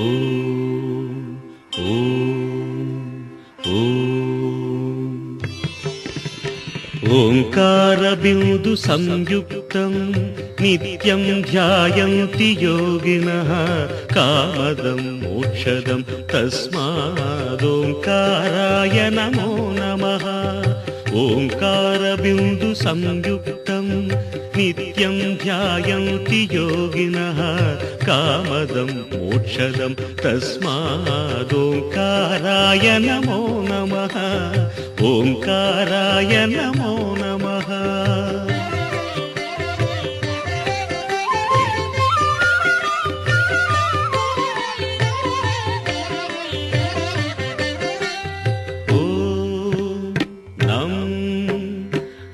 ಓಂ ಓಂ ಓಂ ಓಂಕಾರ ಬಿಂದು ಸಂಯುಕ್ತಂ ನಿತ್ಯಂ ಧ್ಯಾಯಂತಿ ಯೋಗಿನಃ ಕಾಮದಂ ಮೋಕ್ಷದಂ ತಸ್ಮಾದೋಂಕಾರಾಯ ನಮೋ ನಮಃ. ಓಂಕಾರ ಬಿಂದು ಸಂಯುಕ್ತಂ ನಿತ್ಯಂ ಧ್ಯಾಯಂತಿ ಯೋಗಿನಃ ಕಾಮದಂ ಮೋಕ್ಷದಂ ತಸ್ಮಾದೋಂಕಾರಾಯ ನಮೋ ನಮಃ. ಓಂಕಾರಾಯ ನಮೋ ನಮಃ.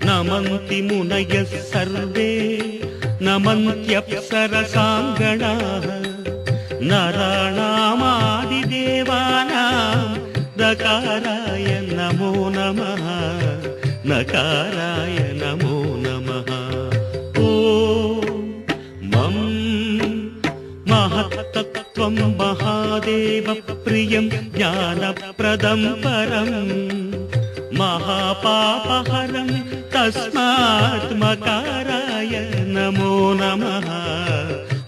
ನಮಂತಿ ಮುನಯಃ ಸರ್ವೇ ನಮಂತ್ಯಪ್ಸರಸಾಂಗಣಾಃ ನರಾಣಾಮಾದಿದೇವಾನಾಂ ನಕಾರಾಯ ನಮೋ ನಮಃ. ನಕಾರಾಯ ನಮೋ ನಮಃ. ಓಂ ಮಂ ಮಹತ್ತತ್ವಂ ಮಹಾದೇವ ಪ್ರಿಯಂ ಜ್ಞಾನಪ್ರದಂ ಪರಂ ಮಹಾಪಾಪಹರಂ ತಸ್ಮಾತ್ ಮಕಾರಾಯ ನಮೋ ನಮಃ.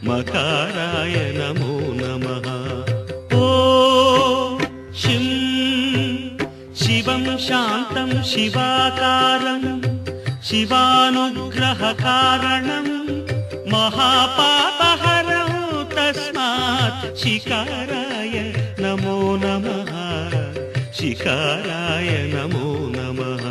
ಮಕಾರಾಯ ನಮೋ ನಮಃ. ಓಂ ಶಿಂ ಶಿವಂ ಶಾಂತಂ ಶಿವಾಕಾರಂ ಶಿವಾನುಗ್ರಹಕಾರಣಂ ಮಹಾಪಾಪಹರಂ ತಸ್ಮಾತ್ ಶಿಕಾರಾಯ ನಮೋ ನಮಃ. ಶಿಕಾರಾಯ ನಮೋ ನಮಃ.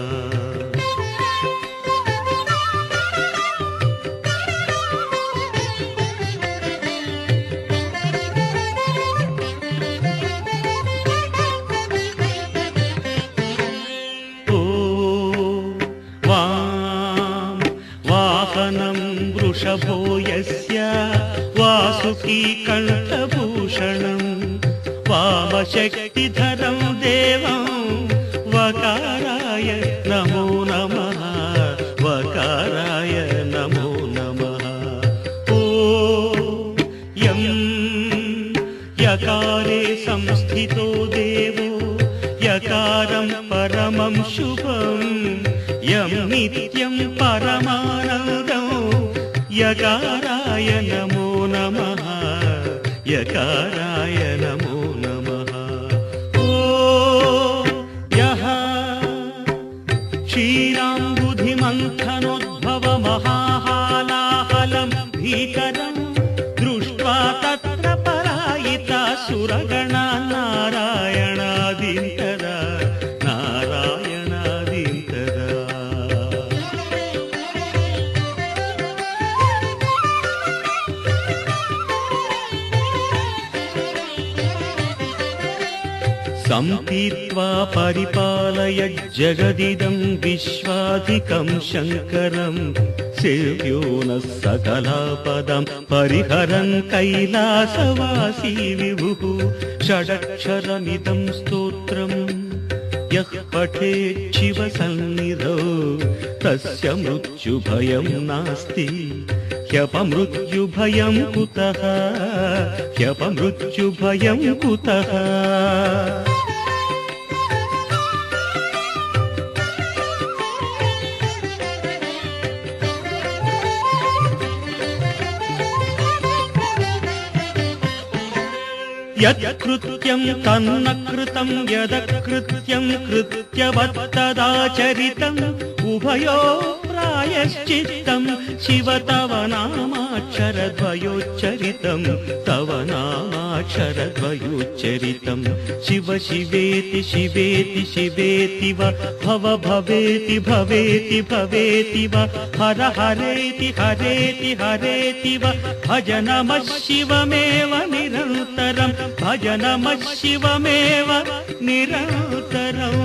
ವಾಹನಂ ವೃಷಭೋ ಯಸ್ಯ ವಾಸುಕೀ ಕಂಠಭೂಷಣಂ ವಾಮಶಕ್ತಿಧರಂ ದೇವಂ ವಕಾರಾಯ ನಮೋ ನಮಃ. ವಕಾರಾಯ ನಮೋ ನಮಃ. ಓಂ ಯಂ ಯಕಾರೇ ಸಂಸ್ಥಿತೋ ದೇವೋ ಯಕಾರಂ ಪರಮಂ ಶುಭಂ ಯಂ ನಿತ್ಯಂ ಪರಮಾನಂದಂ ಯಕಾರಾಯ ನಮೋ ನಮಃ. ಯಕಾರಾಯ ನಮೋ ನಮಃ. ಓಂ ಯಃ ಕ್ಷೀರಾಂಬುಧಿಮಂಥನೋದ್ಭವ ಮಹಾಹಾಲಾಹಲಂ ಭೀಕರಂ ದೃಷ್ಟ್ವಾ ತತ್ರ ಪರಾಯಿತಾ ಸುರಗಣಾ ನಾರಾಯಣಾದೀಂತರ ನಾರಾಯಣಾದೀಂತರ. ಸಂಪೀತ್ವಾ ಪರಿಪಾಲಯ ಜಗದಿದಂ ವಿಶ್ವಾಧಿಕಂ ಶಂಕರಂ ಸೇವ್ಯೋ ನ ಸಕಲಾಪದಂ ಪರಿಹರನ್ ಕೈಲಾಸವಾಸಿ ವಿಭುಃ. ಷಡಕ್ಷರಮಿದಂ ಸ್ತೋತ್ರಂ ಯಃ ಪಠೇತ್ ಶಿವಸನ್ನಿಧೌ ತಸ್ಯ ಮೃತ್ಯುಭಯಂ ನಾಸ್ತಿ. ಹ್ಯಪಮೃತ್ಯುಭಯಂ ಕುತಃ ಹ್ಯಪಮೃತ್ಯುಭಯಂ ಕುತಃ. ಯತ್ಕೃತ್ಯಂ ತನ್ನ ಕೃತಂ ಯದಕೃತ್ಯಂ ಕೃತ್ಯವತ್ತದಾಚರಿತಂ ಉಭಯೋ ಪ್ರಾಯಶ್ಚಿತ್ತಂ ಶಿವ ತವ ನಾಮಾಕ್ಷರದ್ವಯೋಚ್ಚರಿತಂ ತವ ನಾಮಾಕ್ಷರದ್ವಯೋಚ್ಚರಿತಂ. ಶಿವ ಶಿವೇತಿ ಶಿವೇತಿ ಶಿವೇತಿ ವ ಭವ ಭವೇತಿ ಭವೇತಿ ಭವೇತಿ ವ ಹರ ಹರೇತಿ ಹರೇತಿ ಹರೇತಿ ವ ಭಜ ನಮಃ ಶಿವಮೇವ ನಿರಂತರಂ ಭಜ ನಮಃ ಶಿವಮೇವ ನಿರಂತರಂ.